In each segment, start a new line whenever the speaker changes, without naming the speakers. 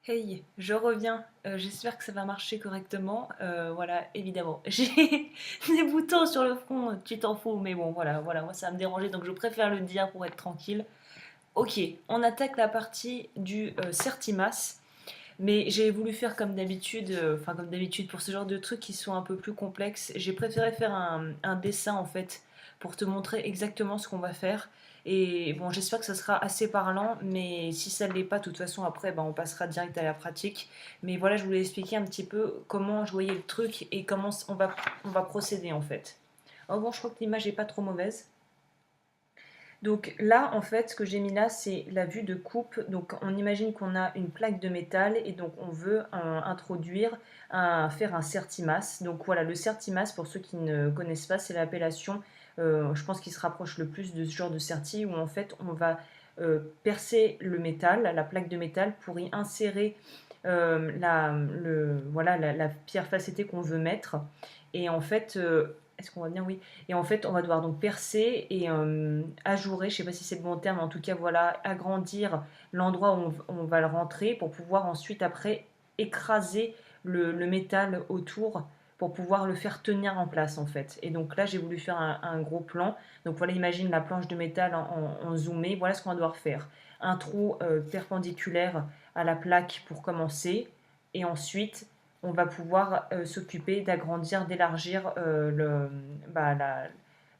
Hey, je reviens. J'espère que ça va marcher correctement. Voilà, évidemment. J'ai des boutons sur le front, tu t'en fous, mais bon, voilà, moi ça va me déranger, donc je préfère le dire pour être tranquille. Ok, on attaque la partie du Certimas, mais j'ai voulu faire comme d'habitude, enfin comme d'habitude pour ce genre de trucs qui sont un peu plus complexes, j'ai préféré faire un dessin en fait pour te montrer exactement ce qu'on va faire. Et bon, j'espère que ça sera assez parlant, mais si ça ne l'est pas, de toute façon, après, on passera direct à la pratique. Mais voilà, je voulais expliquer un petit peu comment je voyais le truc et comment on va procéder en fait. Oh bon, je crois que l'image est pas trop mauvaise. Donc là, en fait, ce que j'ai mis là, c'est la vue de coupe. Donc on imagine qu'on a une plaque de métal et donc on veut introduire, faire un certimas. Donc voilà, le certimas, pour ceux qui ne connaissent pas, c'est l'appellation, je pense, qui se rapproche le plus de ce genre de certi, où en fait on va percer le métal, la plaque de métal, pour y insérer voilà, la pierre facettée qu'on veut mettre. Et en fait, est-ce qu'on va bien? Oui. Et en fait, on va devoir donc percer et ajourer, je ne sais pas si c'est le bon terme, en tout cas, voilà, agrandir l'endroit où on va le rentrer pour pouvoir ensuite, après, écraser le métal autour pour pouvoir le faire tenir en place, en fait. Et donc là, j'ai voulu faire un gros plan. Donc voilà, imagine la planche de métal en zoomé. Voilà ce qu'on va devoir faire. Un trou perpendiculaire à la plaque pour commencer. Et ensuite, on va pouvoir s'occuper d'agrandir, d'élargir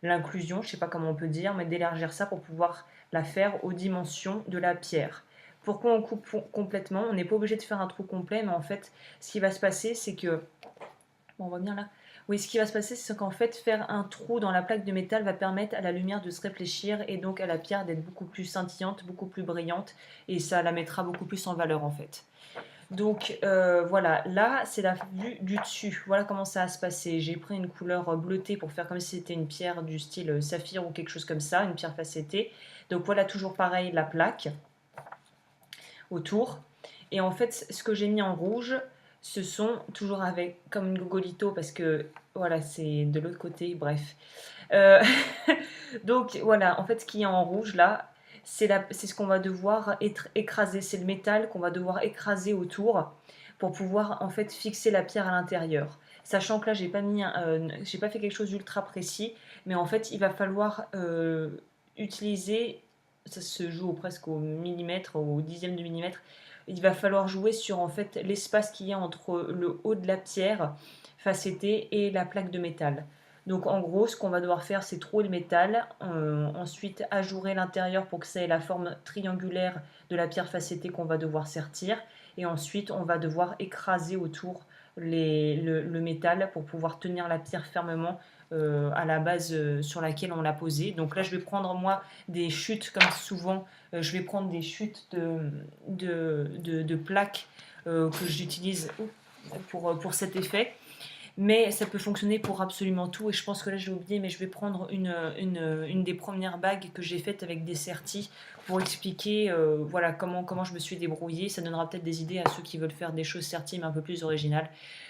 l'inclusion, je ne sais pas comment on peut dire, mais d'élargir ça pour pouvoir la faire aux dimensions de la pierre. Pourquoi on coupe complètement? On n'est pas obligé de faire un trou complet, mais en fait, ce qui va se passer, c'est que... Bon, on voit bien là. Oui, ce qui va se passer, c'est qu'en fait, faire un trou dans la plaque de métal va permettre à la lumière de se réfléchir et donc à la pierre d'être beaucoup plus scintillante, beaucoup plus brillante, et ça la mettra beaucoup plus en valeur en fait. Donc voilà, là c'est la vue du dessus. Voilà comment ça va se passer. J'ai pris une couleur bleutée pour faire comme si c'était une pierre du style saphir ou quelque chose comme ça, une pierre facettée. Donc voilà, toujours pareil, la plaque autour. Et en fait, ce que j'ai mis en rouge, ce sont toujours avec comme une gogolito parce que voilà, c'est de l'autre côté, bref. Euh, donc voilà, en fait, ce qui est en rouge là, c'est ce qu'on va devoir écraser, c'est le métal qu'on va devoir écraser autour pour pouvoir en fait fixer la pierre à l'intérieur. Sachant que là, j'ai pas fait quelque chose d'ultra précis, mais en fait, il va falloir utiliser, ça se joue presque au millimètre, au dixième de millimètre. Il va falloir jouer sur en fait l'espace qu'il y a entre le haut de la pierre facettée et la plaque de métal. Donc en gros, ce qu'on va devoir faire, c'est trouer le métal, ensuite ajourer l'intérieur pour que ça ait la forme triangulaire de la pierre facettée qu'on va devoir sertir, et ensuite on va devoir écraser autour le métal pour pouvoir tenir la pierre fermement à la base sur laquelle on l'a posée. Donc là, je vais prendre moi des chutes comme souvent, je vais prendre des chutes de plaques que j'utilise pour cet effet. Mais ça peut fonctionner pour absolument tout. Et je pense que là, j'ai oublié, mais je vais prendre une des premières bagues que j'ai faites avec des certis pour expliquer voilà, comment je me suis débrouillée. Ça donnera peut-être des idées à ceux qui veulent faire des choses certis, mais un peu plus originales.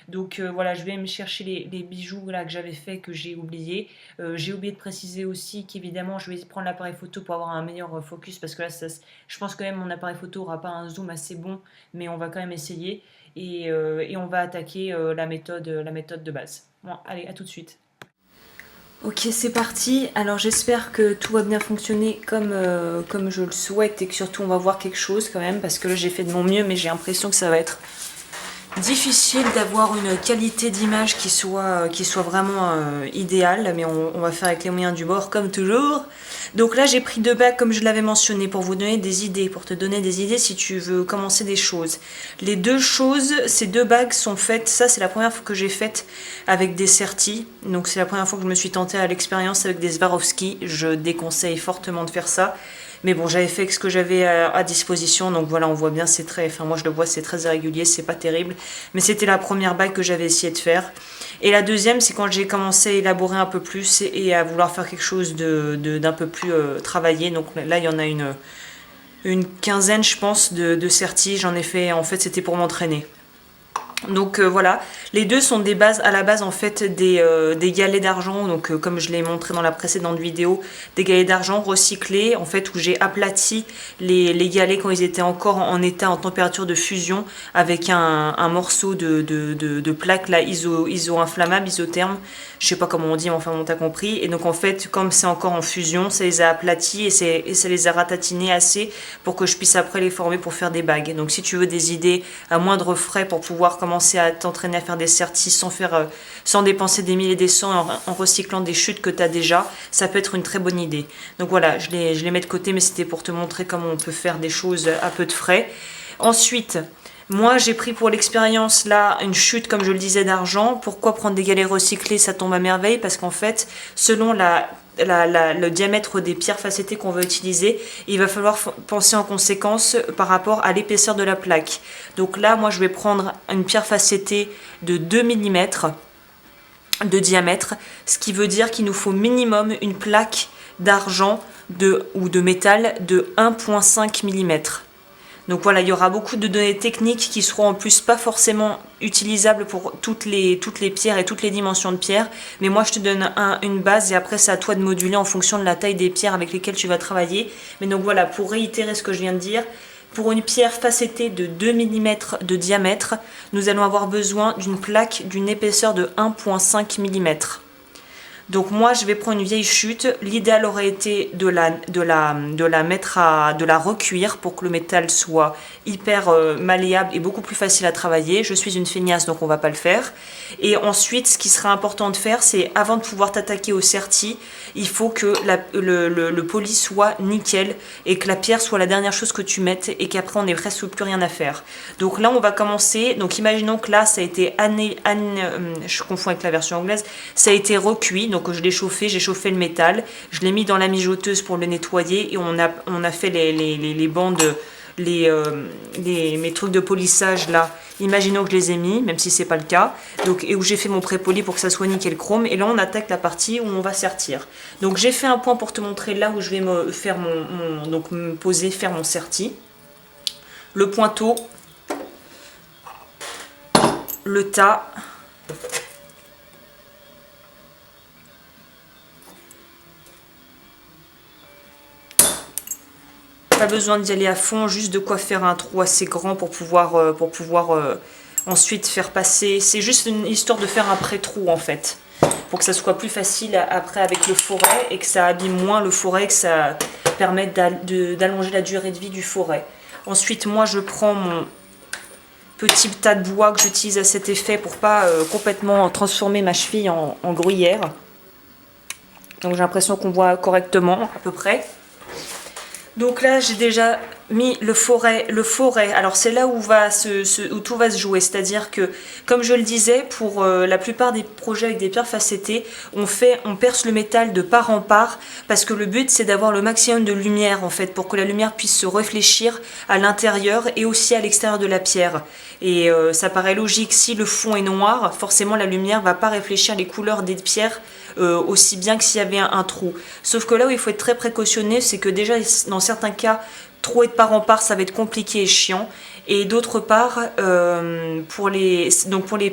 Donc voilà, je vais me chercher les bijoux là, que j'avais fait, que j'ai oublié. J'ai oublié de préciser aussi qu'évidemment, je vais prendre l'appareil photo pour avoir un meilleur focus, parce que là, je pense que même mon appareil photo n'aura pas un zoom assez bon, mais on va quand même essayer. Et on va attaquer la méthode de base. Bon, allez, à tout de suite. Ok, c'est parti. Alors j'espère que tout va bien fonctionner comme je le souhaite et que surtout on va voir quelque chose quand même, parce que là j'ai fait de mon mieux, mais j'ai l'impression que ça va être difficile d'avoir une qualité d'image qui soit vraiment idéale, mais on va faire avec les moyens du bord comme toujours. Donc là j'ai pris deux bagues comme je l'avais mentionné pour vous donner des idées, pour te donner des idées si tu veux commencer des choses. Les deux choses, ces deux bagues sont faites, ça c'est la première fois que j'ai faite avec des certis, donc c'est la première fois que je me suis tentée à l'expérience avec des Swarovski, je déconseille fortement de faire ça. Mais bon, j'avais fait ce que j'avais à disposition, donc voilà, on voit bien, c'est très, enfin moi je le vois, c'est très irrégulier, c'est pas terrible, mais c'était la première bague que j'avais essayé de faire. Et la deuxième, c'est quand j'ai commencé à élaborer un peu plus et à vouloir faire quelque chose d'un peu plus travaillé. Donc là, il y en a une quinzaine, je pense, de certis. J'en ai fait, en fait, c'était pour m'entraîner. Donc voilà, les deux sont des bases, à la base en fait des galets d'argent, donc comme je l'ai montré dans la précédente vidéo, des galets d'argent recyclés, en fait où j'ai aplati les galets quand ils étaient encore en état en température de fusion avec un morceau de plaque là, iso-inflammable, isotherme, je sais pas comment on dit, mais enfin on t'a compris, et donc en fait comme c'est encore en fusion, ça les a aplatis et ça les a ratatinés assez pour que je puisse après les former pour faire des bagues. Donc si tu veux des idées à moindre frais pour pouvoir commencer à t'entraîner à faire des sertis sans dépenser des milliers et des cents en recyclant des chutes que tu as déjà, ça peut être une très bonne idée. Donc voilà, je les mets de côté, mais c'était pour te montrer comment on peut faire des choses à peu de frais. Ensuite, moi j'ai pris pour l'expérience là une chute comme je le disais d'argent. Pourquoi prendre des galets recyclés? Ça tombe à merveille parce qu'en fait selon le diamètre des pierres facettées qu'on va utiliser, il va falloir penser en conséquence par rapport à l'épaisseur de la plaque. Donc là moi je vais prendre une pierre facettée de 2 mm de diamètre, ce qui veut dire qu'il nous faut minimum une plaque d'argent ou de métal de 1,5 mm. Donc voilà, il y aura beaucoup de données techniques qui seront en plus pas forcément utilisables pour toutes les pierres et toutes les dimensions de pierres. Mais moi, je te donne une base et après, c'est à toi de moduler en fonction de la taille des pierres avec lesquelles tu vas travailler. Mais donc voilà, pour réitérer ce que je viens de dire, pour une pierre facettée de 2 mm de diamètre, nous allons avoir besoin d'une plaque d'une épaisseur de 1,5 mm. Donc moi je vais prendre une vieille chute, l'idéal aurait été de la recuire pour que le métal soit hyper malléable et beaucoup plus facile à travailler. Je suis une feignasse donc on va pas le faire. Et ensuite ce qui sera important de faire, c'est avant de pouvoir t'attaquer au serti, il faut que le poli soit nickel et que la pierre soit la dernière chose que tu mettes et qu'après on n'ait presque plus rien à faire. Donc là on va commencer, donc imaginons que là ça a été je confonds avec la version anglaise, ça a été recuit, donc je l'ai chauffé, j'ai chauffé le métal, je l'ai mis dans la mijoteuse pour le nettoyer et on a fait les bandes, mes trucs de polissage là, imaginons que je les ai mis, même si c'est pas le cas, donc, et où j'ai fait mon pré-poli pour que ça soit nickel chrome, et là on attaque la partie où on va sertir. Donc j'ai fait un point pour te montrer là où je vais me faire donc me poser, faire mon serti. Le pointeau, le tas, pas besoin d'y aller à fond, juste de quoi faire un trou assez grand pour pouvoir ensuite faire passer. C'est juste une histoire de faire un pré-trou en fait, pour que ça soit plus facile après avec le forêt et que ça abîme moins le forêt, que ça permette d'allonger la durée de vie du forêt. Ensuite moi je prends mon petit tas de bois que j'utilise à cet effet pour pas complètement transformer ma cheville en gruyère. Donc j'ai l'impression qu'on voit correctement à peu près. Donc là, j'ai déjà mis le forêt. Alors c'est là où tout va se jouer. C'est-à-dire que, comme je le disais, pour la plupart des projets avec des pierres facettées, on perce le métal de part en part parce que le but c'est d'avoir le maximum de lumière en fait, pour que la lumière puisse se réfléchir à l'intérieur et aussi à l'extérieur de la pierre. Et ça paraît logique, si le fond est noir, forcément la lumière va pas réfléchir les couleurs des pierres aussi bien que s'il y avait un trou. Sauf que là où il faut être très précautionné, c'est que déjà dans certains cas, trop et de part en part, ça va être compliqué et chiant. Et d'autre part, pour les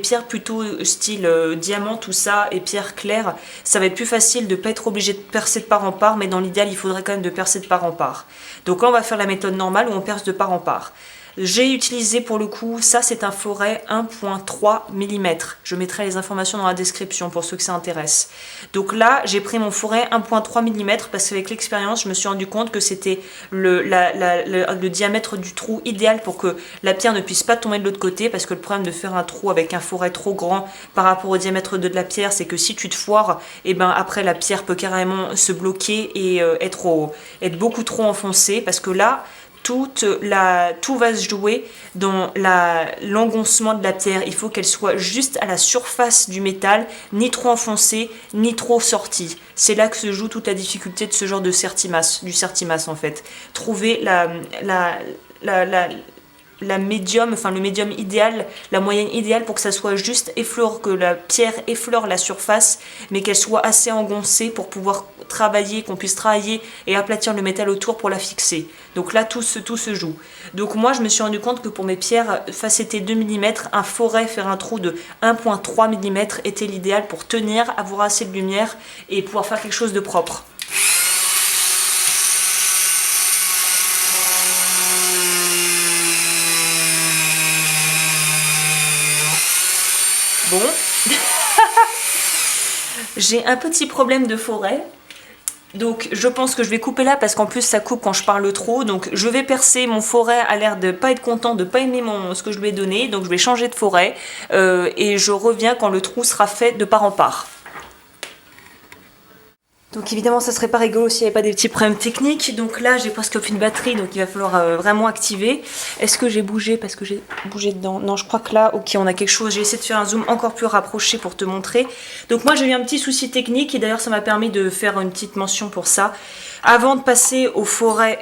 pierres plutôt style diamant, tout ça, et pierres claires, ça va être plus facile de ne pas être obligé de percer de part en part, mais dans l'idéal, il faudrait quand même de percer de part en part. Donc là, on va faire la méthode normale où on perce de part en part. J'ai utilisé pour le coup, ça c'est un forêt 1,3 mm. Je mettrai les informations dans la description pour ceux que ça intéresse. Donc là, j'ai pris mon forêt 1,3 mm parce qu'avec l'expérience, je me suis rendu compte que c'était le diamètre du trou idéal pour que la pierre ne puisse pas tomber de l'autre côté, parce que le problème de faire un trou avec un forêt trop grand par rapport au diamètre de la pierre, c'est que si tu te foires, et ben après la pierre peut carrément se bloquer et être beaucoup trop enfoncée, parce que là, tout va se jouer dans l'engoncement de la pierre. Il faut qu'elle soit juste à la surface du métal, ni trop enfoncée, ni trop sortie. C'est là que se joue toute la difficulté de ce genre de sertimas, du sertimas en fait. Trouver le médium idéal, la moyenne idéale pour que ça soit juste que la pierre effleure la surface, mais qu'elle soit assez engoncée pour pouvoir travailler, qu'on puisse travailler et aplatir le métal autour pour la fixer. Donc là, tout se joue. Donc moi, je me suis rendu compte que pour mes pierres facettées 2 mm, un forêt, faire un trou de 1,3 mm était l'idéal pour tenir, avoir assez de lumière et pouvoir faire quelque chose de propre. Bon, j'ai un petit problème de forêt, donc je pense que je vais couper là parce qu'en plus ça coupe quand je parle trop, donc je vais percer. Mon forêt a l'air de pas être content, de pas aimer ce que je lui ai donné, donc je vais changer de forêt et je reviens quand le trou sera fait de part en part. Donc évidemment ça serait pas rigolo s'il n'y avait pas des petits problèmes techniques. Donc là j'ai presque plus de batterie, donc il va falloir vraiment activer. Est-ce que j'ai bougé parce que j'ai bougé dedans? Non, je crois que là, ok, on a quelque chose. J'ai essayé de faire un zoom encore plus rapproché pour te montrer. Donc moi j'ai eu un petit souci technique et d'ailleurs ça m'a permis de faire une petite mention pour ça. Avant de passer au forêt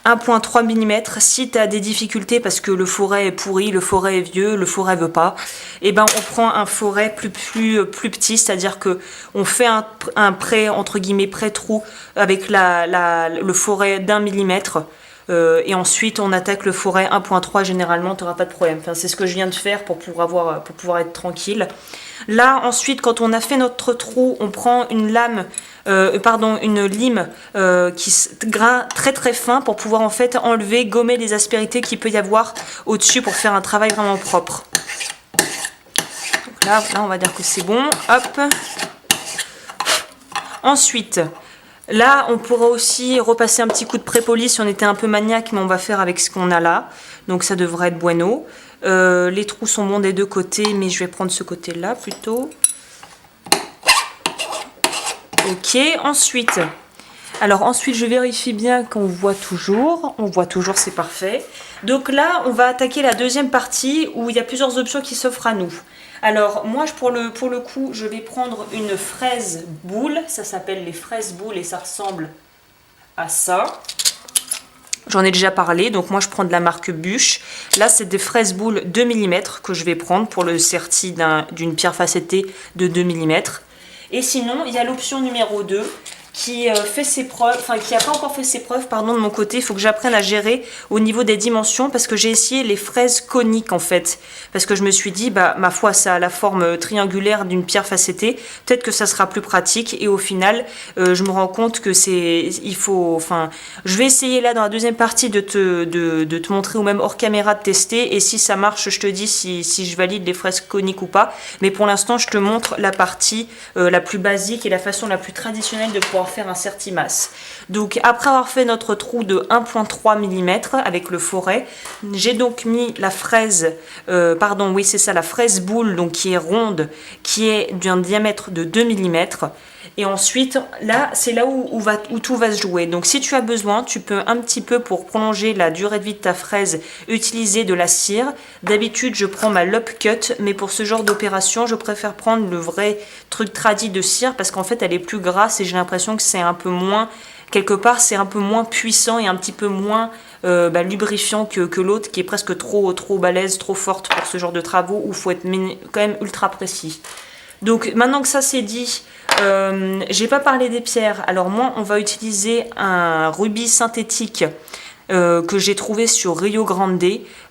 1,3 mm, si tu as des difficultés parce que le forêt est pourri, le forêt est vieux, le forêt veut pas, et ben on prend un forêt plus petit, c'est-à-dire que on fait un pré, entre guillemets, pré-trou avec le forêt d'1 mm. Et ensuite on attaque le forêt 1,3, généralement tu n'auras pas de problème. Enfin, c'est ce que je viens de faire pour pouvoir être tranquille. Là ensuite, quand on a fait notre trou, on prend une lime qui grain très très fin pour pouvoir en fait enlever, gommer les aspérités qu'il peut y avoir au-dessus pour faire un travail vraiment propre. Donc là on va dire que c'est bon. Hop. Ensuite, là, on pourra aussi repasser un petit coup de pré-poli si on était un peu maniaque, mais on va faire avec ce qu'on a là. Donc ça devrait être bueno. Les trous sont bons des deux côtés, mais je vais prendre ce côté-là plutôt. Ok, ensuite, je vérifie bien qu'on voit toujours. On voit toujours, c'est parfait. Donc là, on va attaquer la deuxième partie où il y a plusieurs options qui s'offrent à nous. Alors moi pour le coup je vais prendre une fraise boule, ça s'appelle les fraises boules et ça ressemble à ça. J'en ai déjà parlé, donc moi je prends de la marque Bûche. Là c'est des fraises boules 2 mm que je vais prendre pour le serti d'une pierre facettée de 2 mm. Et sinon il y a l'option numéro 2 qui fait ses preuves, enfin qui n'a pas encore fait ses preuves, pardon, de mon côté. Il faut que j'apprenne à gérer au niveau des dimensions parce que j'ai essayé les fraises coniques en fait. Parce que je me suis dit, bah ma foi, ça a la forme triangulaire d'une pierre facettée. Peut-être que ça sera plus pratique. Et au final, je me rends compte que je vais essayer là dans la deuxième partie de te montrer ou même hors caméra de tester. Et si ça marche, je te dis si je valide les fraises coniques ou pas. Mais pour l'instant, je te montre la partie la plus basique et la façon la plus traditionnelle de pouvoir faire un serti-masse. Donc après avoir fait notre trou de 1,3 mm avec le forêt, j'ai donc mis la fraise, la fraise boule, donc qui est ronde, qui est d'un diamètre de 2 mm. Et ensuite, là, c'est là où tout va se jouer. Donc si tu as besoin, tu peux un petit peu, pour prolonger la durée de vie de ta fraise, utiliser de la cire. D'habitude, je prends ma Lop Cut, mais pour ce genre d'opération, je préfère prendre le vrai truc tradi de cire parce qu'en fait, elle est plus grasse et j'ai l'impression que c'est un peu moins, quelque part, c'est un peu moins puissant et un petit peu moins lubrifiant que l'autre qui est presque trop balèze, trop forte pour ce genre de travaux où il faut être quand même ultra précis. Donc maintenant que ça c'est dit, j'ai pas parlé des pierres. Alors moi on va utiliser un rubis synthétique que j'ai trouvé sur Rio Grande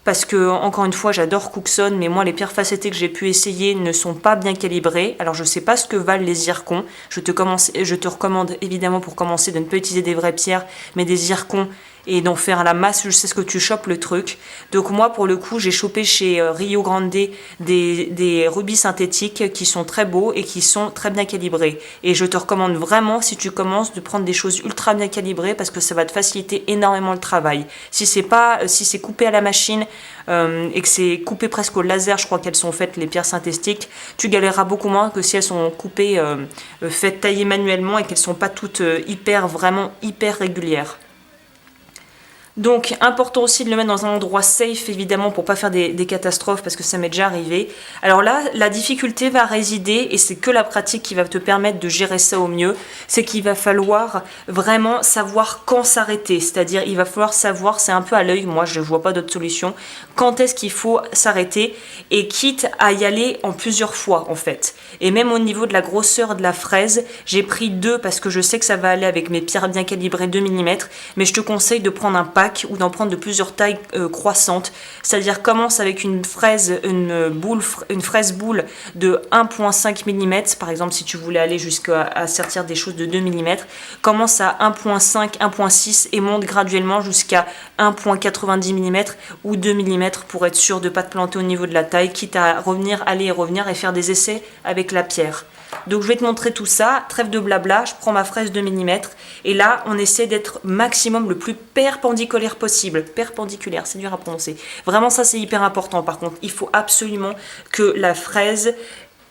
parce que encore une fois j'adore Cookson, mais moi les pierres facettées que j'ai pu essayer ne sont pas bien calibrées. Alors je sais pas ce que valent les zircons. Je te recommande évidemment pour commencer de ne pas utiliser des vraies pierres mais des zircons et d'en faire à la masse. Je sais ce que tu chopes le truc. Donc moi pour le coup j'ai chopé chez Rio Grande des rubis synthétiques qui sont très beaux et qui sont très bien calibrés. Et je te recommande vraiment, si tu commences, de prendre des choses ultra bien calibrées parce que ça va te faciliter énormément le travail. Si c'est coupé à la machine et que c'est coupé presque au laser, je crois qu'elles sont faites les pierres synthétiques, tu galéreras beaucoup moins que si elles sont coupées, faites tailler manuellement et qu'elles sont pas toutes vraiment hyper régulières. Donc, important aussi de le mettre dans un endroit safe, évidemment, pour pas faire des catastrophes, parce que ça m'est déjà arrivé. Alors là, la difficulté va résider, et c'est que la pratique qui va te permettre de gérer ça au mieux, c'est qu'il va falloir vraiment savoir quand s'arrêter. C'est-à-dire, il va falloir savoir, c'est un peu à l'œil, moi je vois pas d'autre solution, quand est-ce qu'il faut s'arrêter, et quitte à y aller en plusieurs fois, en fait. Et même au niveau de la grosseur de la fraise, j'ai pris 2 parce que je sais que ça va aller avec mes pierres bien calibrées 2 mm, mais je te conseille de prendre un pack ou d'en prendre de plusieurs tailles croissantes. C'est-à-dire commence avec une fraise boule de 1,5 mm, par exemple si tu voulais aller jusqu'à sortir des choses de 2 mm, commence à 1,5, 1,6 et monte graduellement jusqu'à 1,90 mm ou 2 mm pour être sûr de ne pas te planter au niveau de la taille, quitte à revenir, aller et revenir et faire des essais avec la pierre. Donc je vais te montrer tout ça, trêve de blabla, je prends ma fraise 2 mm et là on essaie d'être maximum le plus perpendiculaire possible. Perpendiculaire, c'est dur à prononcer. Vraiment ça c'est hyper important par contre, il faut absolument que la fraise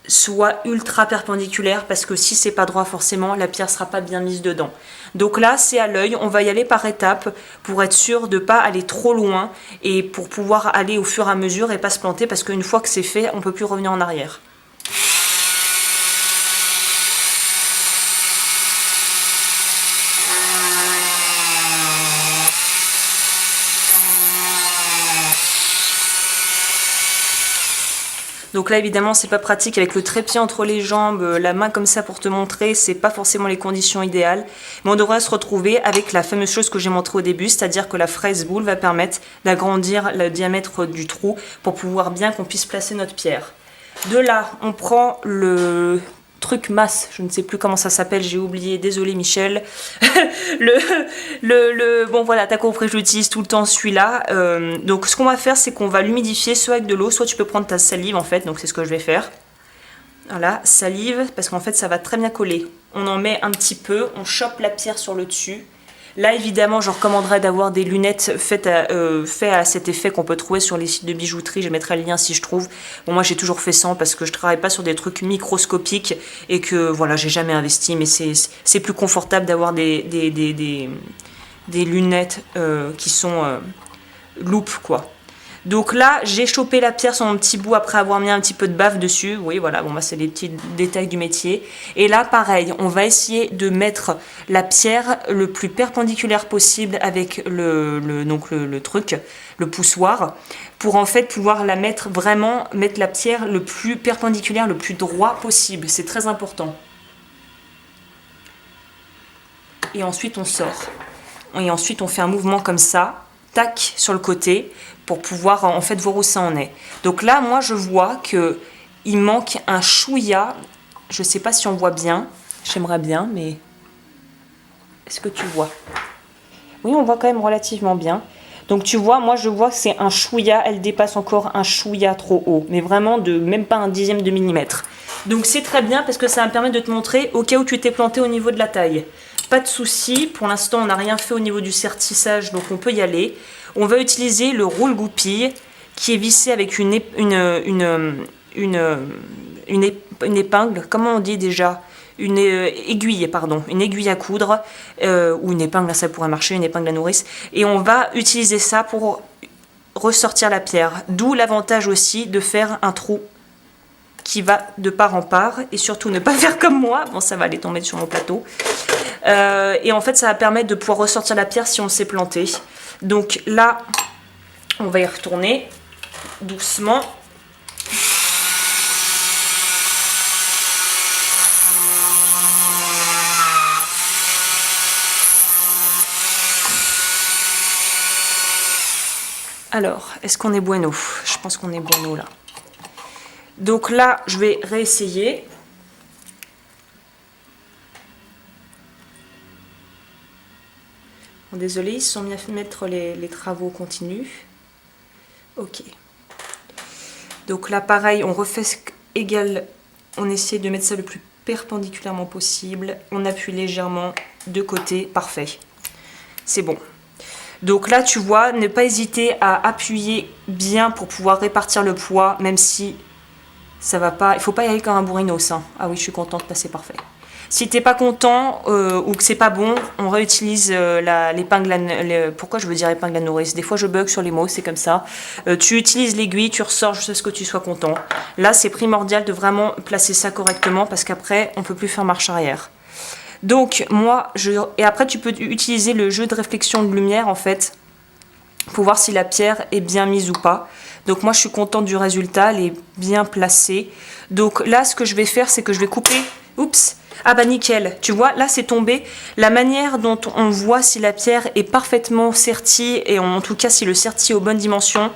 soit ultra perpendiculaire parce que si c'est pas droit forcément la pierre sera pas bien mise dedans. Donc là c'est à l'œil, on va y aller par étapes pour être sûr de pas aller trop loin et pour pouvoir aller au fur et à mesure et pas se planter parce qu'une fois que c'est fait on peut plus revenir en arrière. Donc là évidemment c'est pas pratique avec le trépied entre les jambes, la main comme ça pour te montrer, c'est pas forcément les conditions idéales. Mais on devrait se retrouver avec la fameuse chose que j'ai montré au début, c'est-à-dire que la fraise boule va permettre d'agrandir le diamètre du trou pour pouvoir bien qu'on puisse placer notre pierre. De là on prend le truc masse, je ne sais plus comment ça s'appelle, j'ai oublié, désolé Michel. Bon voilà, t'as compris, je l'utilise tout le temps celui-là. Donc ce qu'on va faire, c'est qu'on va l'humidifier soit avec de l'eau, soit tu peux prendre ta salive en fait, donc c'est ce que je vais faire. Voilà, salive, parce qu'en fait ça va très bien coller. On en met un petit peu, on chope la pierre sur le dessus. Là, évidemment, je recommanderais d'avoir des lunettes faites à cet effet qu'on peut trouver sur les sites de bijouterie. Je mettrai le lien si je trouve. Bon, moi, j'ai toujours fait sans parce que je travaille pas sur des trucs microscopiques et que, voilà, j'ai jamais investi. Mais c'est plus confortable d'avoir des lunettes qui sont loupe, quoi. Donc là, j'ai chopé la pierre sur mon petit bout après avoir mis un petit peu de bave dessus. Oui, voilà, bon, bah, c'est les petits détails du métier. Et là, pareil, on va essayer de mettre la pierre le plus perpendiculaire possible avec le truc, le poussoir, pour en fait pouvoir la mettre vraiment, mettre la pierre le plus perpendiculaire, le plus droit possible. C'est très important. Et ensuite, on sort. Et ensuite, on fait un mouvement comme ça, tac, sur le côté, pour pouvoir en fait voir où ça en est. Donc là, moi, je vois que il manque un chouïa. Je sais pas si on voit bien. J'aimerais bien, mais est-ce que tu vois? Oui, on voit quand même relativement bien. Donc tu vois, moi je vois que c'est un chouïa, elle dépasse encore un chouïa trop haut, mais vraiment de même pas un dixième de millimètre. Donc c'est très bien parce que ça va me permettre de te montrer au cas où tu t'es planté au niveau de la taille. Pas de souci, pour l'instant on n'a rien fait au niveau du sertissage, donc on peut y aller. On va utiliser le roule-goupille qui est vissé avec une épingle, comment on dit déjà? Une aiguille, pardon, une aiguille à coudre, ou une épingle, ça pourrait marcher, une épingle à nourrice. Et on va utiliser ça pour ressortir la pierre. D'où l'avantage aussi de faire un trou qui va de part en part, et surtout ne pas faire comme moi. Bon, ça va aller tomber sur mon plateau. Et en fait, ça va permettre de pouvoir ressortir la pierre si on s'est planté. Donc là, on va y retourner doucement. Alors, est-ce qu'on est bueno? Je pense qu'on est bueno là. Donc là, je vais réessayer. Bon, désolé, ils se sont mis à mettre les travaux continus. Ok. Donc là, pareil, on refait égal. On essaie de mettre ça le plus perpendiculairement possible. On appuie légèrement de côté. Parfait. C'est bon. Donc là, tu vois, ne pas hésiter à appuyer bien pour pouvoir répartir le poids, même si ça va pas. Il faut pas y aller comme un bourrinos. Hein. Ah oui, je suis contente, là c'est parfait. Si t'es pas content ou que c'est pas bon, on réutilise l'épingle pourquoi je veux dire épingle à nourrice? Des fois je bug sur les mots, c'est comme ça. Tu utilises l'aiguille, tu ressors jusqu'à ce que tu sois content. Là, c'est primordial de vraiment placer ça correctement parce qu'après, on peut plus faire marche arrière. Donc, et après, tu peux utiliser le jeu de réflexion de lumière, en fait, pour voir si la pierre est bien mise ou pas. Donc, moi, je suis contente du résultat, elle est bien placée. Donc, là, ce que je vais faire, c'est que je vais couper... Oups! Ah bah nickel, tu vois, là c'est tombé. La manière dont on voit si la pierre est parfaitement sertie, et en tout cas si le serti est aux bonnes dimensions,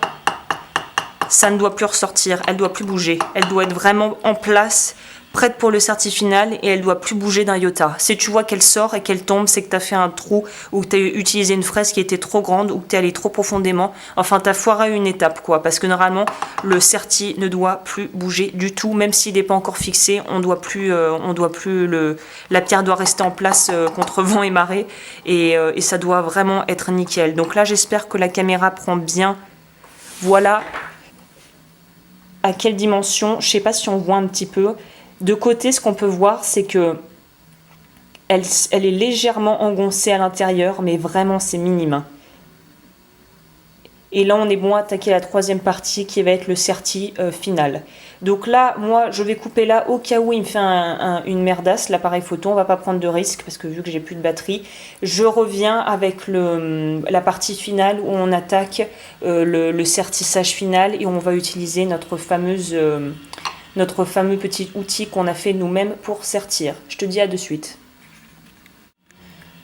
ça ne doit plus ressortir, elle ne doit plus bouger. Elle doit être vraiment en place, prête pour le serti final, et elle ne doit plus bouger d'un iota. Si tu vois qu'elle sort et qu'elle tombe, c'est que tu as fait un trou, ou que tu as utilisé une fraise qui était trop grande, ou que tu es allé trop profondément. Enfin, tu as foiré une étape, quoi. Parce que normalement, le serti ne doit plus bouger du tout, même s'il n'est pas encore fixé, la pierre doit rester en place contre vent et marée, et ça doit vraiment être nickel. Donc là, j'espère que la caméra prend bien. Voilà à quelle dimension, je sais pas si on voit un petit peu. De côté, ce qu'on peut voir, c'est que elle est légèrement engoncée à l'intérieur, mais vraiment c'est minime. Et là, on est bon à attaquer la troisième partie qui va être le serti final. Donc là, moi, je vais couper là au cas où il me fait une merdasse, l'appareil photo. On va pas prendre de risque parce que vu que j'ai plus de batterie, je reviens avec la partie finale où on attaque le sertissage final et on va utiliser notre fameux petit outil qu'on a fait nous-mêmes pour sertir. Je te dis à de suite.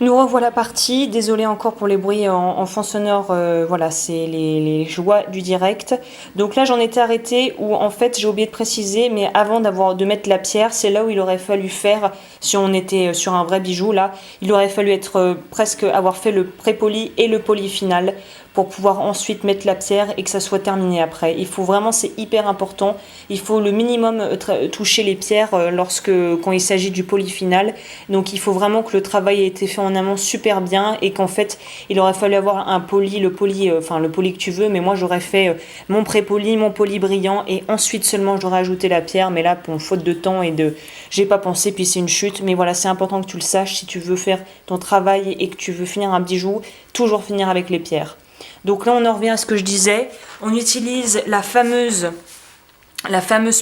Nous revoilà partis, désolé encore pour les bruits en fond sonore, voilà, c'est les joies du direct. Donc là j'en étais arrêtée où en fait j'ai oublié de préciser, mais avant de mettre la pierre, c'est là où il aurait fallu faire, si on était sur un vrai bijou là, il aurait fallu être presque avoir fait le pré-poli et le poli final pour pouvoir ensuite mettre la pierre et que ça soit terminé après. Il faut vraiment, c'est hyper important, il faut le minimum toucher les pierres quand il s'agit du poli final. Donc il faut vraiment que le travail ait été fait en amont super bien et qu'en fait il aurait fallu avoir un poli, le poli que tu veux, mais moi j'aurais fait mon pré-poli, mon poli brillant et ensuite seulement j'aurais ajouté la pierre, mais là pour faute de temps j'ai pas pensé, puis c'est une chute, mais voilà, c'est important que tu le saches si tu veux faire ton travail et que tu veux finir un bijou, toujours finir avec les pierres. Donc là on en revient à ce que je disais, on utilise la fameuse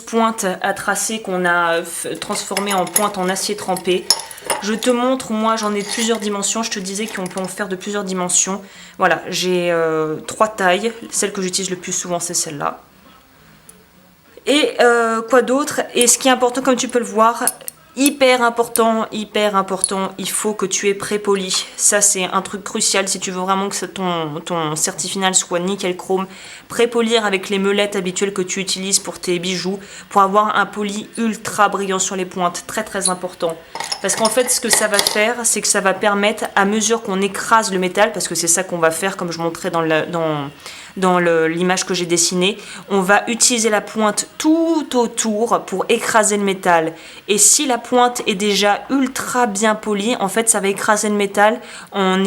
pointe à tracer qu'on a transformée en pointe en acier trempé. Je te montre, moi j'en ai plusieurs dimensions, je te disais qu'on peut en faire de plusieurs dimensions. Voilà, j'ai 3 tailles, celle que j'utilise le plus souvent c'est celle-là. Et quoi d'autre? Et ce qui est important, comme tu peux le voir, hyper important, il faut que tu aies pré-poli. Ça c'est un truc crucial si tu veux vraiment que ton serti final soit nickel chrome. Pré-polir avec les meulettes habituelles que tu utilises pour tes bijoux, pour avoir un poli ultra brillant sur les pointes, très très important. Parce qu'en fait ce que ça va faire, c'est que ça va permettre, à mesure qu'on écrase le métal, parce que c'est ça qu'on va faire comme je montrais dans l'image que j'ai dessinée, on va utiliser la pointe tout autour pour écraser le métal. Et si la pointe est déjà ultra bien polie, en fait ça va écraser le métal en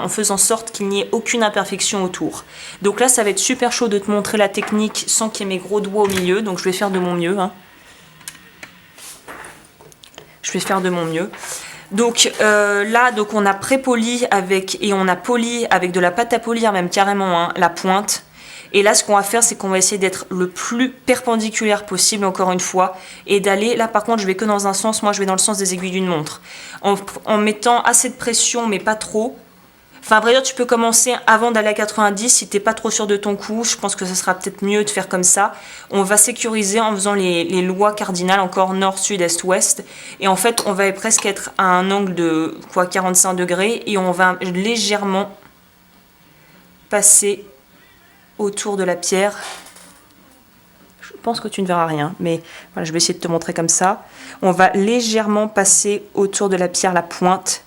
faisant sorte qu'il n'y ait aucune imperfection autour. Donc là ça va être super chaud de te montrer la technique sans qu'il y ait mes gros doigts au milieu, donc je vais faire de mon mieux. Je vais faire de mon mieux. Donc là, on a pré-poli et on a poli avec de la pâte à polir, même carrément la pointe. Et là, ce qu'on va faire, c'est qu'on va essayer d'être le plus perpendiculaire possible, encore une fois, et d'aller, là par contre, je vais que dans un sens, moi je vais dans le sens des aiguilles d'une montre, en mettant assez de pression, mais pas trop. Enfin, à vrai dire, tu peux commencer avant d'aller à 90 si t'es pas trop sûr de ton coup. Je pense que ça sera peut-être mieux de faire comme ça. On va sécuriser en faisant les lois cardinales, encore nord, sud, est, ouest. Et en fait, on va presque être à un angle de 45 degrés et on va légèrement passer autour de la pierre. Je pense que tu ne verras rien, mais voilà, je vais essayer de te montrer comme ça. On va légèrement passer autour de la pierre la pointe.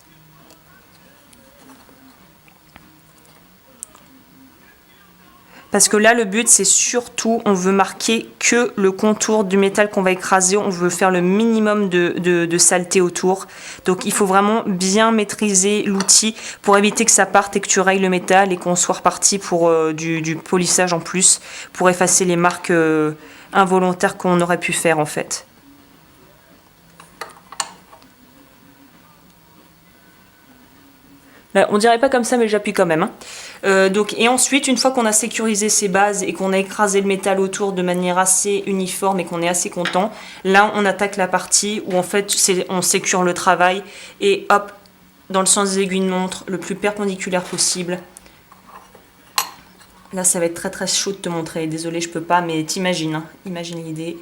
Parce que là, le but, c'est surtout, on veut marquer que le contour du métal qu'on va écraser. On veut faire le minimum de saleté autour. Donc, il faut vraiment bien maîtriser l'outil pour éviter que ça parte et que tu rayes le métal et qu'on soit reparti pour du polissage en plus, pour effacer les marques involontaires qu'on aurait pu faire, en fait. Là, on dirait pas comme ça, mais j'appuie quand même. Donc, et ensuite, une fois qu'on a sécurisé ces bases et qu'on a écrasé le métal autour de manière assez uniforme et qu'on est assez content, là, on attaque la partie où en fait, on sécure le travail et hop, dans le sens des aiguilles de montre, le plus perpendiculaire possible. Là, ça va être très très chaud de te montrer. Désolée, je peux pas, mais t'imagines, hein. Imagine l'idée.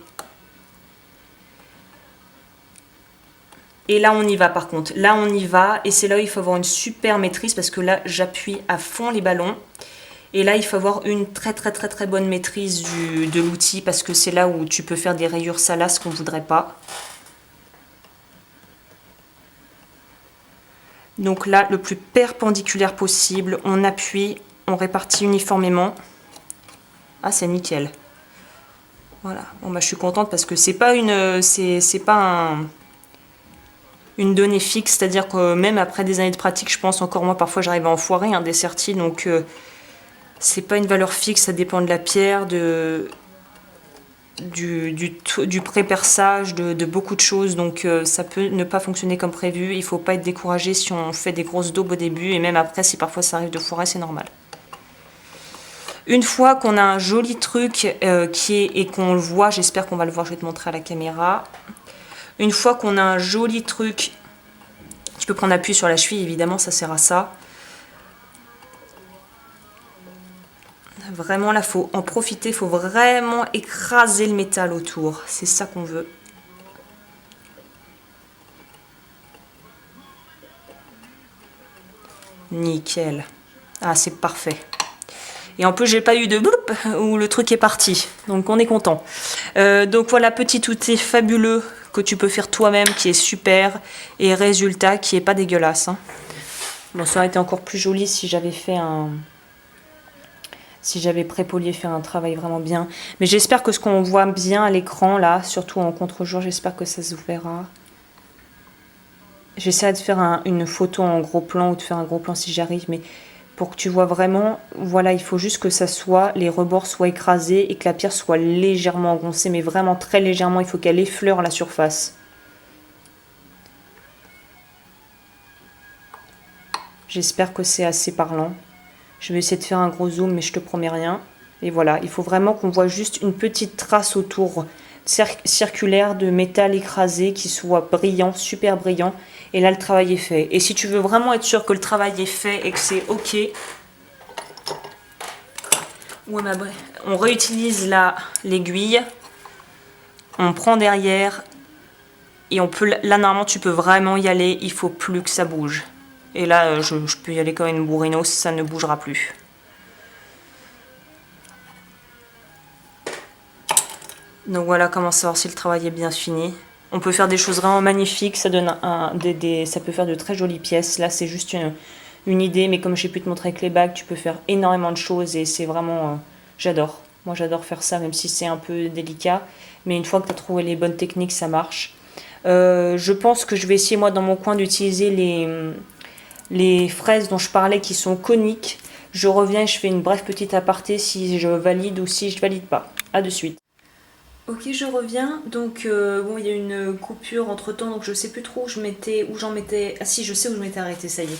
Et là, on y va par contre. Là, on y va. Et c'est là où il faut avoir une super maîtrise parce que là, j'appuie à fond les ballons. Et là, il faut avoir une très très très très bonne maîtrise de l'outil parce que c'est là où tu peux faire des rayures salaces qu'on ne voudrait pas. Donc là, le plus perpendiculaire possible, on appuie, on répartit uniformément. Ah, c'est nickel. Voilà. Bon, bah, je suis contente parce que c'est pas une donnée fixe, c'est-à-dire que même après des années de pratique, je pense encore moi parfois j'arrive à en foirer des sertis, donc c'est pas une valeur fixe, ça dépend de la pierre, du pré-perçage, de beaucoup de choses, donc ça peut ne pas fonctionner comme prévu. Il faut pas être découragé si on fait des grosses daubes au début, et même après si parfois ça arrive de foirer, c'est normal. Une fois qu'on a un joli truc et qu'on le voit, j'espère qu'on va le voir, je vais te montrer à la caméra. Une fois qu'on a un joli truc, tu peux prendre appui sur la cheville, évidemment, ça sert à ça. Vraiment, là, faut en profiter, il faut vraiment écraser le métal autour. C'est ça qu'on veut. Nickel. Ah, c'est parfait. Et en plus, j'ai pas eu de bloup où le truc est parti. Donc, on est content. Donc, voilà, petit outil fabuleux que tu peux faire toi-même, qui est super. Et résultat, qui est pas dégueulasse. Hein. Bon, ça aurait été encore plus joli si j'avais fait si j'avais prépolié, fait un travail vraiment bien. Mais j'espère que ce qu'on voit bien à l'écran, là, surtout en contre-jour, j'espère que ça se verra. J'essaie de faire une photo en gros plan ou de faire un gros plan si j'arrive, mais pour que tu vois vraiment, voilà, il faut juste que ça soit, les rebords soient écrasés et que la pierre soit légèrement engoncée, mais vraiment très légèrement, il faut qu'elle effleure la surface. J'espère que c'est assez parlant. Je vais essayer de faire un gros zoom, mais je te promets rien. Et voilà, il faut vraiment qu'on voit juste une petite trace autour circulaire de métal écrasé qui soit brillant, super brillant. Et là, le travail est fait. Et si tu veux vraiment être sûr que le travail est fait et que c'est OK, on réutilise là l'aiguille, on prend derrière et on peut. Là, normalement, tu peux vraiment y aller. Il faut plus que ça bouge. Et là, je peux y aller comme une bourrinos, ça ne bougera plus. Donc voilà comment savoir si le travail est bien fini. On peut faire des choses vraiment magnifiques, ça donne ça peut faire de très jolies pièces. Là, c'est juste une idée, mais comme j'ai pu te montrer avec les bagues, tu peux faire énormément de choses et c'est vraiment... j'adore. Moi, j'adore faire ça, même si c'est un peu délicat. Mais une fois que tu as trouvé les bonnes techniques, ça marche. Je pense que je vais essayer, moi, dans mon coin, d'utiliser les fraises dont je parlais qui sont coniques. Je reviens et je fais une brève petite aparté si je valide ou si je valide pas. A de suite. Ok, je reviens. Donc, bon, il y a une coupure entre temps, donc je sais plus trop où j'en mettais. Ah si, je sais où je m'étais arrêtée, ça y est.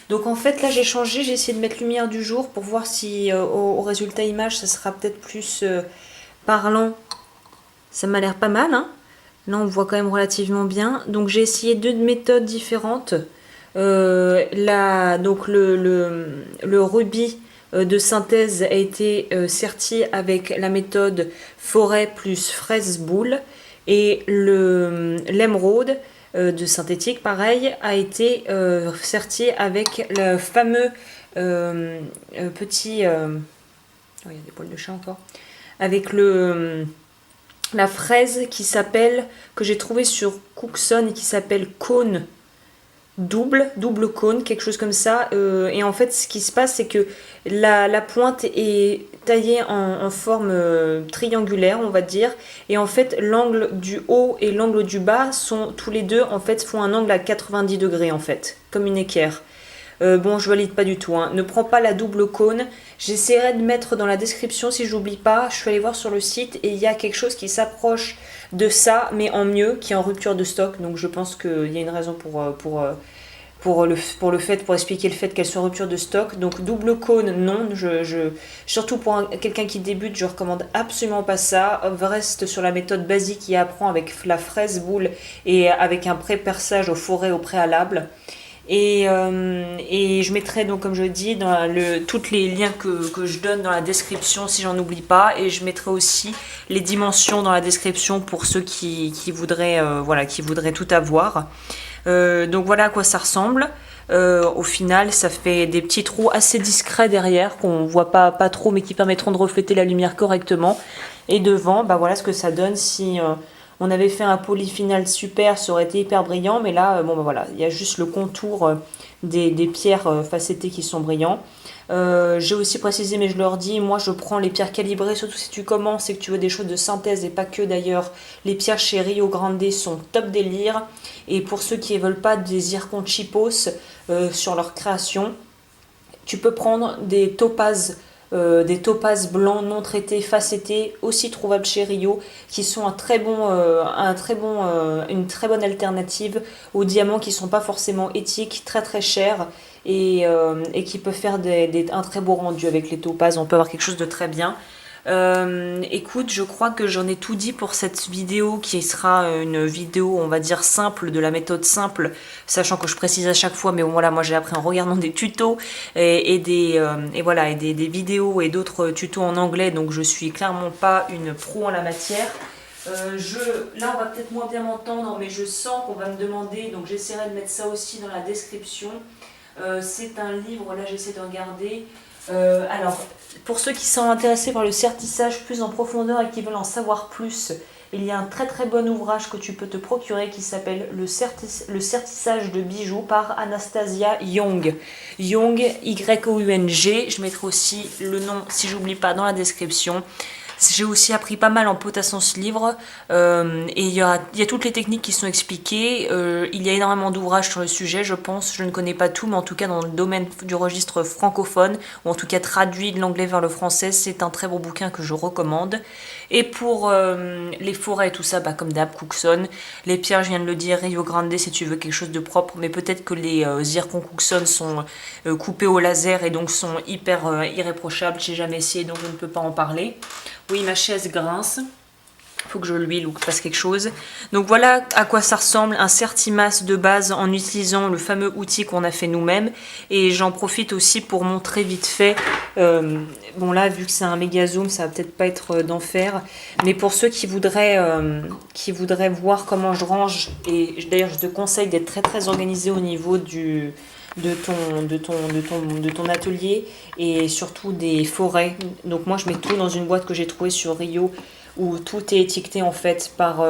Donc en fait, là j'ai changé, j'ai essayé de mettre lumière du jour pour voir si au résultat image ça sera peut-être plus parlant. Ça m'a l'air pas mal, hein. Là on voit quand même relativement bien. Donc j'ai essayé deux méthodes différentes. Donc le rubis de synthèse a été serti avec la méthode forêt plus fraise boule et l'émeraude de synthétique pareil a été serti avec le fameux petit oh, il y a des poils de chat encore avec la fraise qui s'appelle que j'ai trouvé sur Cookson et qui s'appelle cône double cône, quelque chose comme ça. Et en fait, ce qui se passe, c'est que la pointe est taillée en forme triangulaire, on va dire. Et en fait, l'angle du haut et l'angle du bas sont tous les deux, en fait, font un angle à 90 degrés, en fait, comme une équerre. Bon, je valide pas du tout. Hein. Ne prends pas la double cône. J'essaierai de mettre dans la description si j'oublie pas. Je suis allée voir sur le site et il y a quelque chose qui s'approche de ça, mais en mieux, qui est en rupture de stock. Donc je pense qu'il y a une raison pour expliquer le fait qu'elles sont en rupture de stock. Donc double cône, non. Surtout pour quelqu'un qui débute, je recommande absolument pas ça. Reste sur la méthode basique qui apprend avec la fraise boule et avec un pré-perçage au forêt au préalable. Et je mettrai donc, comme je dis, tous les liens que je donne dans la description si j'en oublie pas. Et je mettrai aussi les dimensions dans la description pour ceux qui voudraient, qui voudraient tout avoir. Donc voilà à quoi ça ressemble. Au final, ça fait des petits trous assez discrets derrière qu'on voit pas trop, mais qui permettront de refléter la lumière correctement. Et devant, bah voilà ce que ça donne. Si on avait fait un polyfinal super, ça aurait été hyper brillant, mais là, bon bah voilà, il y a juste le contour des pierres facettées qui sont brillants. J'ai aussi précisé, mais je leur dis, moi je prends les pierres calibrées, surtout si tu commences et que tu veux des choses de synthèse et pas que d'ailleurs. Les pierres chez Rio Grande sont top délire. Et pour ceux qui ne veulent pas des zircons cheapos sur leur création, tu peux prendre des topazes blancs non traités, facettés, aussi trouvables chez Rio, qui sont une très bonne alternative aux diamants qui ne sont pas forcément éthiques, très très chers, et qui peuvent faire un très beau rendu avec les topazes. On peut avoir quelque chose de très bien. Écoute, je crois que j'en ai tout dit pour cette vidéo qui sera une vidéo, on va dire, simple, de la méthode simple, sachant que je précise à chaque fois, mais bon, voilà, moi j'ai appris en regardant des tutos et des vidéos et d'autres tutos en anglais, donc je suis clairement pas une pro en la matière. Là on va peut-être moins bien m'entendre, mais je sens qu'on va me demander, donc j'essaierai de mettre ça aussi dans la description. C'est un livre, là j'essaie de regarder. Alors, pour ceux qui sont intéressés par le sertissage plus en profondeur et qui veulent en savoir plus, il y a un très très bon ouvrage que tu peux te procurer qui s'appelle le sertissage de bijoux par Anastasia Young. Young, Y-O-U-N-G. Je mettrai aussi le nom, si j'oublie pas, dans la description. J'ai aussi appris pas mal en potassant ce livre et il y a toutes les techniques qui sont expliquées. Il y a énormément d'ouvrages sur le sujet, je pense. Je ne connais pas tout, mais en tout cas dans le domaine du registre francophone, ou en tout cas traduit de l'anglais vers le français, c'est un très bon bouquin que je recommande. Et pour les forêts et tout ça, bah, comme d'hab, Cookson. Les pierres, je viens de le dire, Rio Grande si tu veux quelque chose de propre, mais peut-être que les zircons Cookson sont coupés au laser et donc sont hyper irréprochables. J'ai jamais essayé, donc je ne peux pas en parler. Oui, ma chaise grince. Faut que je l'huile ou que je fasse quelque chose. Donc voilà à quoi ça ressemble, un sertimas de base en utilisant le fameux outil qu'on a fait nous-mêmes. Et j'en profite aussi pour montrer vite fait. Bon là, vu que c'est un méga zoom, ça va peut-être pas être d'enfer. Mais pour ceux qui voudraient voir comment je range, et d'ailleurs je te conseille d'être très très organisé au niveau de ton atelier et surtout des forêts. Donc moi je mets tout dans une boîte que j'ai trouvée sur Rio où tout est étiqueté en fait par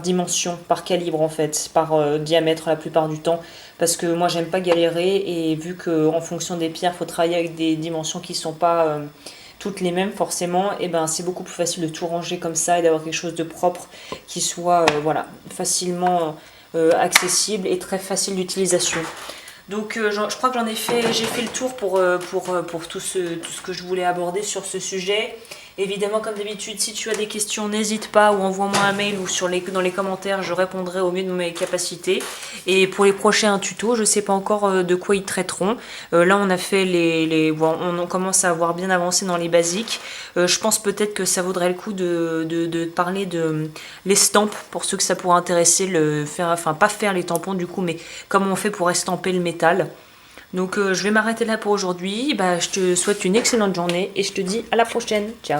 dimension, par calibre en fait, par diamètre la plupart du temps, parce que moi j'aime pas galérer et vu que en fonction des pierres faut travailler avec des dimensions qui sont pas toutes les mêmes forcément, et ben c'est beaucoup plus facile de tout ranger comme ça et d'avoir quelque chose de propre qui soit facilement accessible et très facile d'utilisation. Donc je crois que j'ai fait le tour pour tout ce que je voulais aborder sur ce sujet. Évidemment, comme d'habitude, si tu as des questions, n'hésite pas ou envoie-moi un mail ou dans les commentaires, je répondrai au mieux de mes capacités. Et pour les prochains tutos, je ne sais pas encore de quoi ils traiteront. Là, on a fait on commence à avoir bien avancé dans les basiques. Je pense peut-être que ça vaudrait le coup de parler de l'estampe pour ceux que ça pourrait intéresser, pas faire les tampons du coup, mais comment on fait pour estamper le métal. Donc je vais m'arrêter là pour aujourd'hui. Je te souhaite une excellente journée et je te dis à la prochaine. Ciao.